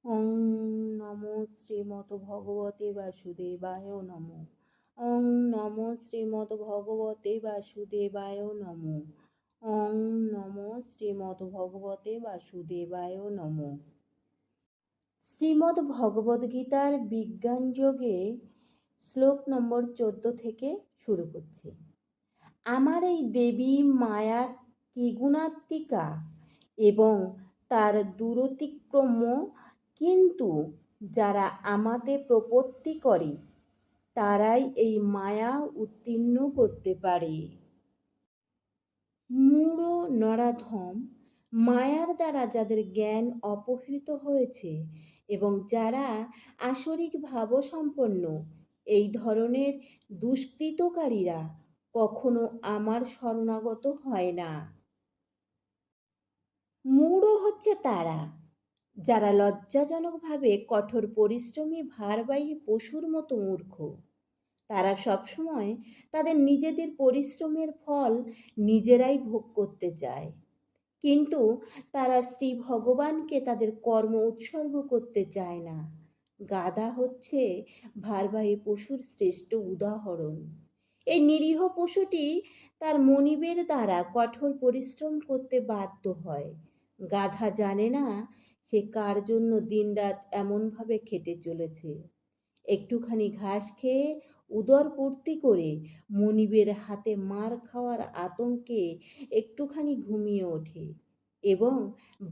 ওং নমো শ্রীমদ্ ভগবতে বাসুদেবায় নমো। ওং নমো শ্রীমদ্ ভগবতে বাসুদেবায় নমো। ওং নমো শ্রীমদ্ ভগবতে বাসুদেবায় নমো। শ্রীমদ্ ভগবদ্গীতার বিজ্ঞান যোগে শ্লোক নম্বর 14 থেকে শুরু করছি। আমার এই দেবী মায়া ত্রিগুণাত্মিকা এবং তার দূরতিক্রম্য, কিন্তু যারা আমাতে প্রপত্তি করে তারাই এই মায়া উত্তীর্ণ করতে পারে। মূঢ় নরাধম, মায়ার দ্বারা যাদের জ্ঞান অপহৃত হয়েছে এবং যারা আসরিক ভাবসম্পন্ন, এই ধরনের দুষ্কৃতকারীরা কখনো আমার শরণাগত হয় না। মূঢ় হচ্ছে তারা যারা লজ্জাজনকভাবে কঠোর পরিশ্রমী ভারবাহী পশুর মতো মূর্খ। তারা সবসময় তাদের নিজেদের পরিশ্রমের ফল নিজেরাই ভোগ করতে চায়, কিন্তু তারা শ্রী ভগবানকে তাদের কর্ম উৎসর্গ করতে চায় না। গাধা হচ্ছে ভারবাহী পশুর শ্রেষ্ঠ উদাহরণ। এই নিরীহ পশুটি তার মনিবের দ্বারা কঠোর পরিশ্রম করতে বাধ্য হয়। গাধা জানে না সে কার জন্য দিনরাত এমনভাবে খেটে চলেছে। একটুখানি ঘাস খেয়ে উদর পূর্তি করে মনিবের হাতে মার খাওয়ার আতঙ্কে একটুখানি ঘুমিয়ে ওঠে এবং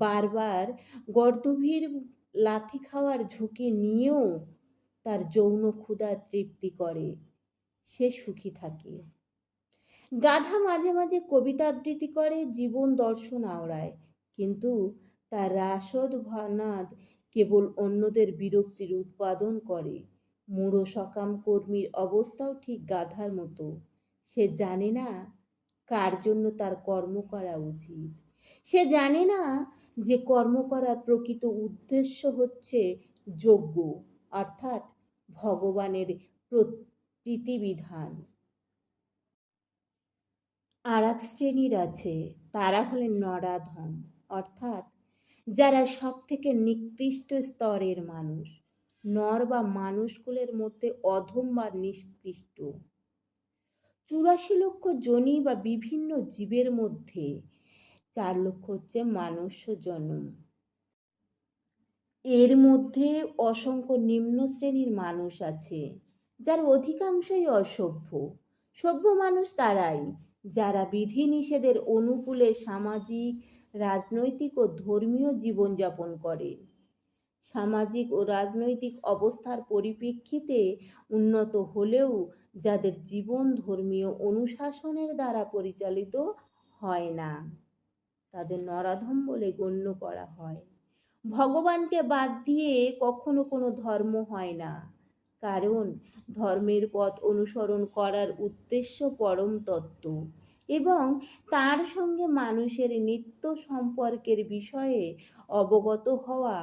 বারবার গর্দভীর লাথি খাওয়ার ঝুঁকি নিয়েও তার যৌন ক্ষুধা তৃপ্তি করে। সে সুখী থাকে। গাধা মাঝে মাঝে কবিতা আবৃত্তি করে, জীবন দর্শন আওড়ায়, কিন্তু তার রাসদ ভানাদ কেবল অন্যদের বিরক্তির উৎপাদন করে। মূঢ় সকাম কর্মীর অবস্থাও ঠিক গাধার মতো। সে জানে না কার জন্য তার কর্ম করা উচিত। সে জানে না যে কর্ম করার প্রকৃত উদ্দেশ্য হচ্ছে যজ্ঞ, অর্থাৎ ভগবানের প্রীতিবিধান। আর এক শ্রেণীর আছে, তারা হলেন নরাধম, অর্থাৎ যারা সব থেকে নিকৃষ্ট স্তরের মানুষ, নর বা মানুষকুলের মধ্যে অধম বা নিষ্কৃষ্ট। 84 লক্ষ যোনি বা বিভিন্ন জীবের মধ্যে 4 লক্ষ হচ্ছে মানুষ্য জন্ম। এর মধ্যে অসংখ্য নিম্ন শ্রেণীর মানুষ আছে, যার অধিকাংশই অসভ্য। সভ্য মানুষ তারাই যারা বিধিনিষেধের অনুকূলে সামাজিক, রাজনৈতিক ও ধর্মীয় জীবনযাপন করে। সামাজিক ও রাজনৈতিক অবস্থার পরিপ্রেক্ষিতে উন্নত হলেও যাদের জীবন ধর্মীয় অনুশাসনের দ্বারা পরিচালিত হয় না, তাদের নরাধম বলে গণ্য করা হয়। ভগবানকে বাদ দিয়ে কখনো কোনো ধর্ম হয় না, কারণ ধর্মের পথ অনুসরণ করার উদ্দেশ্য পরম তত্ত্ব এবং তার সঙ্গে মানুষের নিত্য সম্পর্কের বিষয়ে অবগত হওয়া।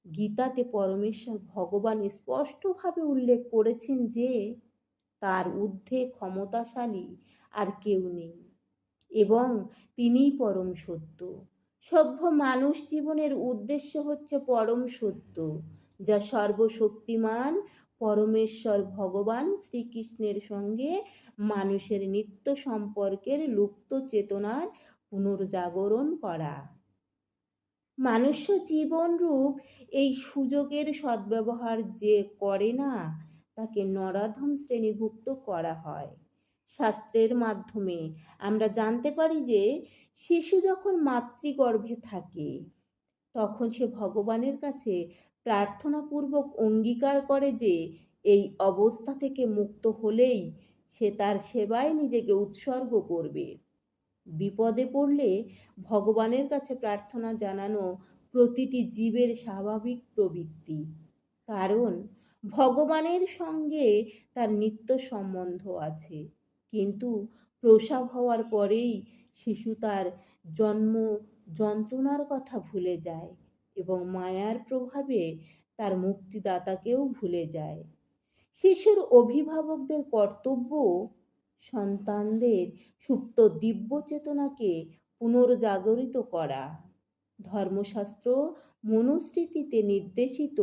গীতাতে পরমেশ্বর ভগবান স্পষ্টভাবে উল্লেখ করেছেন যে তার ঊর্ধ্বে ক্ষমতাশালী আর কেউ নেই এবং তিনিই পরম সত্য। সভ্য মানুষ জীবনের উদ্দেশ্য হচ্ছে পরম সত্য, যা সর্বশক্তিমান পরমেশ্বর ভগবান শ্রীকৃষ্ণের সঙ্গে মানুষের নিত্য সম্পর্কের লুপ্ত চেতনার পুনর্জাগরণ করা। মানুষ্য জীবনরূপ এই সুযোগের সদ্ব্যবহার যে করে না, তাকে নরাধম শ্রেণীভুক্ত করা হয়। শাস্ত্রের মাধ্যমে আমরা জানতে পারি যে শিশু যখন মাতৃগর্ভে থাকে তখন সে ভগবানের কাছে প্রার্থনাপূর্বক অঙ্গীকার করে যে এই অবস্থা থেকে মুক্ত হলেই সে তার সেবায় নিজেকে উৎসর্গ করবে। বিপদে পড়লে ভগবানের কাছে প্রার্থনা জানানো প্রতিটি জীবের স্বাভাবিক প্রবৃত্তি, কারণ ভগবানের সঙ্গে তার নিত্য সম্বন্ধ আছে। কিন্তু প্রসব হওয়ার পরেই শিশু তার জন্ম যন্ত্রণার কথা ভুলে যায় এবং মায়ার প্রভাবে তার মুক্তিদাতাকেও ভুলে যায়। শিশুর অভিভাবকদের কর্তব্য সন্তানদের সুপ্ত দিব্য চেতনাকে পুনর্জাগরিত করা। ধর্মশাস্ত্র মনুস্মৃতিতে নির্দেশিত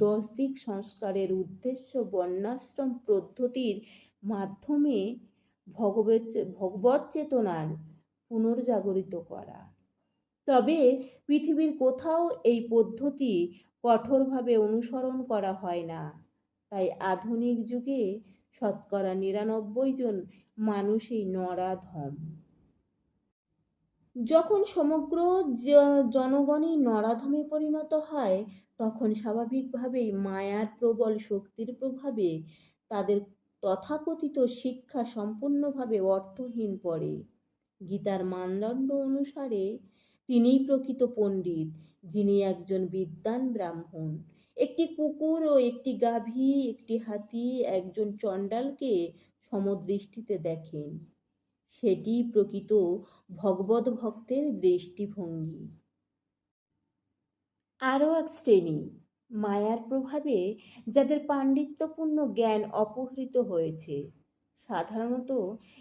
10 দিক সংস্কারের উদ্দেশ্য বর্ণাশ্রম পদ্ধতির মাধ্যমে ভগবৎ চেতনার পুনর্জাগরিত করা। তবে পৃথিবীর কোথাও এই পদ্ধতি কঠোরভাবে অনুসরণ করা হয় না। তাই আধুনিক যুগে 99% মানুষই নরাধম। যখন সমগ্র জনগণই নরাধমে পরিণত হয়, তখন স্বাভাবিকভাবেই মায়ার প্রবল শক্তির প্রভাবে তাদের তথাকথিত শিক্ষা সম্পূর্ণভাবে অর্থহীন পড়ে। গীতার মানদণ্ড অনুসারে তিনিই প্রকৃত পণ্ডিত, যিনি একজন বিদ্বান ব্রাহ্মণ। একটি কুকুর ও একটি গাভী, একটি হাতি, একজন চণ্ডালকে সমদৃষ্টিতে দেখেন। সেটি প্রকৃত ভগবত ভক্তের দৃষ্টিভঙ্গি। আরও এক শ্রেণী, মায়ার প্রভাবে যাদের পাণ্ডিত্যপূর্ণ জ্ঞান অপহৃত হয়েছে। সাধারণত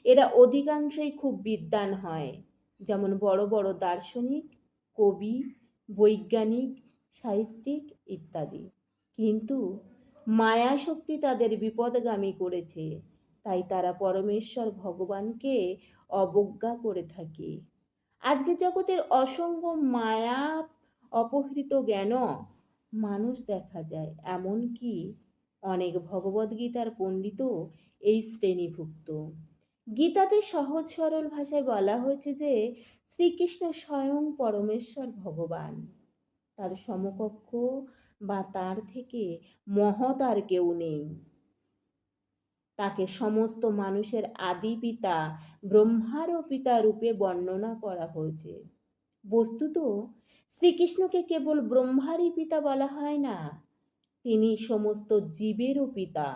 এরা অধিকাংশই খুব বিদ্বান হয়, যেমন বড় বড় দার্শনিক, কবি, বৈজ্ঞানিক, সাহিত্যিক ইত্যাদি। কিন্তু মায়া শক্তি তাদের বিপদগামী করেছে, তাই তারা পরমেশ্বর ভগবানকে অবজ্ঞা করে থাকে। আজকে জগতের অসংখ্য মায়া অপহৃত জ্ঞান মানুষ দেখা যায়, এমনকি অনেক ভগবদ্গীতার পণ্ডিতও এই শ্রেণীভুক্ত। গীতাতে সহজ সরল ভাষায় বলা হয়েছে যে শ্রীকৃষ্ণ স্বয়ং পরমেশ্বর ভগবান। তার সমকক্ষ বা তার থেকে মহৎ আর কেউ নেই। তাকে সমস্ত মানুষের আদি পিতা, ব্রহ্মারও পিতা রূপে বর্ণনা করা হয়েছে। বস্তুত শ্রীকৃষ্ণকে কেবল ব্রহ্মারই পিতা বলা হয় না, তিনি সমস্ত জীবেরও পিতা।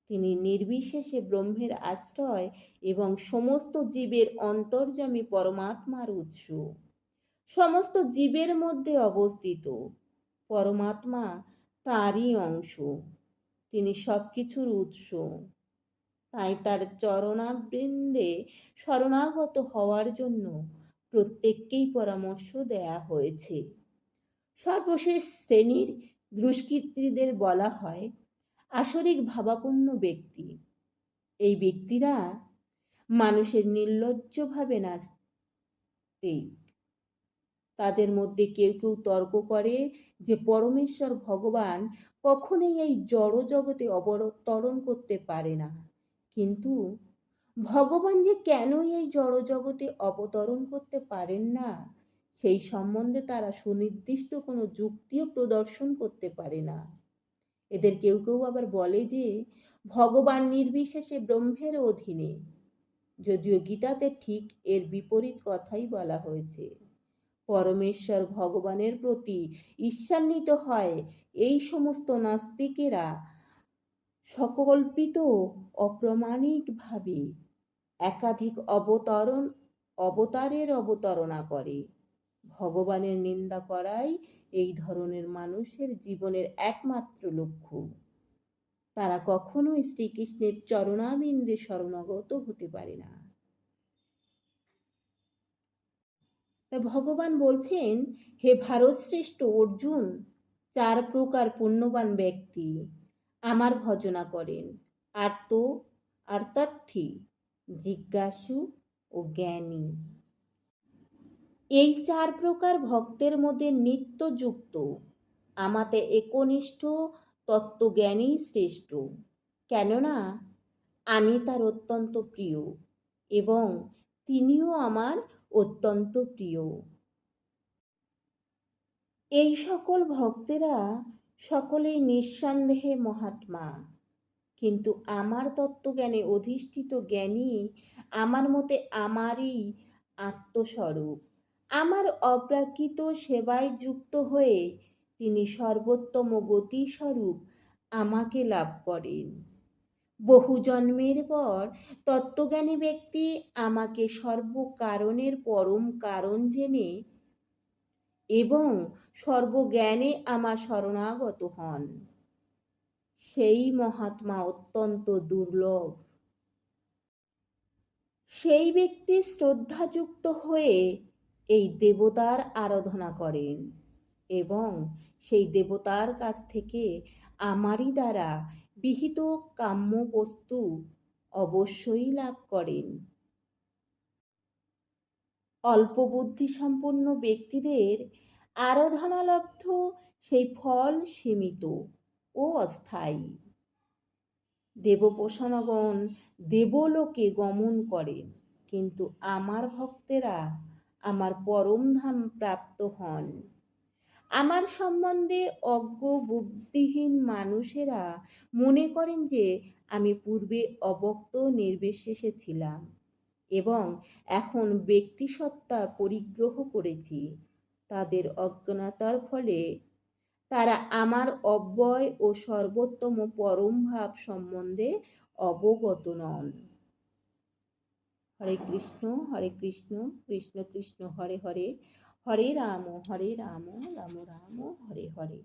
তিনি নির্বিশেষে ব্রহ্মের আশ্রয় এবং সমস্ত জীবের অন্তর্যামী পরমাত্মার উৎস। সমস্ত জীবের মধ্যে অবস্থিত পরমাত্মা তারই অংশ। তিনি সবকিছুর উৎস। তাই তার চরণাবৃন্দে শরণাগত হওয়ার জন্য প্রত্যেককেই পরামর্শ দেয়া হয়েছে। সর্বশেষ শ্রেণীর দুষ্কৃতীদের বলা হয় আসরিক ভাবাপন্ন ব্যক্তি। এই ব্যক্তিরা মানুষের নির্লজ্জভাবে নাস্তিক। তাদের মধ্যে কেউ কেউ তর্ক করে যে পরমেশ্বর ভগবান কখনোই এই জড় জগতে অবতরণ করতে পারে না। কিন্তু ভগবান যে কেনই এই জড় জগতে অবতরণ করতে পারেন না, সেই সম্বন্ধে তারা সুনির্দিষ্ট কোনো যুক্তিও প্রদর্শন করতে পারে না। এদের কেউ কেউ আবার বলে যে ভগবান নির্বিশেষে ব্রহ্মের অধীনে, যদিও গীতাতে ঠিক এর বিপরীত কথাই বলা হয়েছে। পরমেশ্বর ভগবানের প্রতি ঈর্ষান্বিত হয় এই সমস্ত নাস্তিকেরা সকল্পিত অপ্রামাণিকভাবে একাধিক অবতারের অবতারণা করে। ভগবানের নিন্দা করাই এই ধরনের মানুষের জীবনের একমাত্র লক্ষ্য। তারা কখনোই শ্রীকৃষ্ণের চরণাবিন্দে শরণাগত হতে পারে না। তা ভগবান বলছেন, হে ভারতশ্রেষ্ঠ অর্জুন, 4 প্রকার পুণ্যবান ব্যক্তি আমার ভজনা করেন: আর্ত, অর্থার্থী, জিজ্ঞাসু ও জ্ঞানী। এই 4 প্রকার ভক্তের মধ্যে নিত্যযুক্ত আমাতে একনিষ্ঠ তত্ত্বজ্ঞানী শ্রেষ্ঠ, কেননা আমি তার অত্যন্ত প্রিয় এবং তিনিও আমার অত্যন্ত প্রিয়। এই সকল ভক্তেরা সকলেই নিঃসন্দেহে মহাত্মা, কিন্তু আমার তত্ত্বজ্ঞানে অধিষ্ঠিত জ্ঞানী আমার মতে আমারই আত্মস্বরূপ। আমার অপ্রাকৃত সেবায় যুক্ত হয়ে তিনি সর্বোত্তম গতিস্বরূপ আমাকে লাভ করেন। বহু জন্মের পর তত্ত্বজ্ঞানী ব্যক্তি আমাকে সর্বকারণের পরম কারণ জেনে এবং সর্বজ্ঞানে আমার শরণাগত হন। সেই মহাত্মা অত্যন্ত দুর্লভ। সেই ব্যক্তি শ্রদ্ধাযুক্ত হয়ে এই দেবতার আরাধনা করেন। এবং সেই দেবতার কাছ থেকে আমারই দ্বারা বিহিত কাম্য বস্তু অবশ্যই লাভ করেন। অল্প বুদ্ধিসম্পন্ন ব্যক্তিদের আরাধনালব্ধ সেই ফল সীমিত ও অস্থায়ী। দেবপোষণগণ দেবলোকে গমন করেন, কিন্তু আমার ভক্তেরা আমার পরমধাম প্রাপ্ত হন। আমার সম্বন্ধে অজ্ঞ বুদ্ধিহীন মানুষেরা মনে করেন যে আমি পূর্বে অব্যক্ত নির্বিশেষে ছিলাম এবং এখন ব্যক্তিসত্তা পরিগ্রহ করেছি। তাদের অজ্ঞানতার ফলে তারা আমার অব্যয় ও সর্বোত্তম পরম ভাব সম্বন্ধে অবগত নন। হরে কৃষ্ণ কৃষ্ণ কৃষ্ণ হরে হরে, হরে রাম রাম রাম হরে হরে।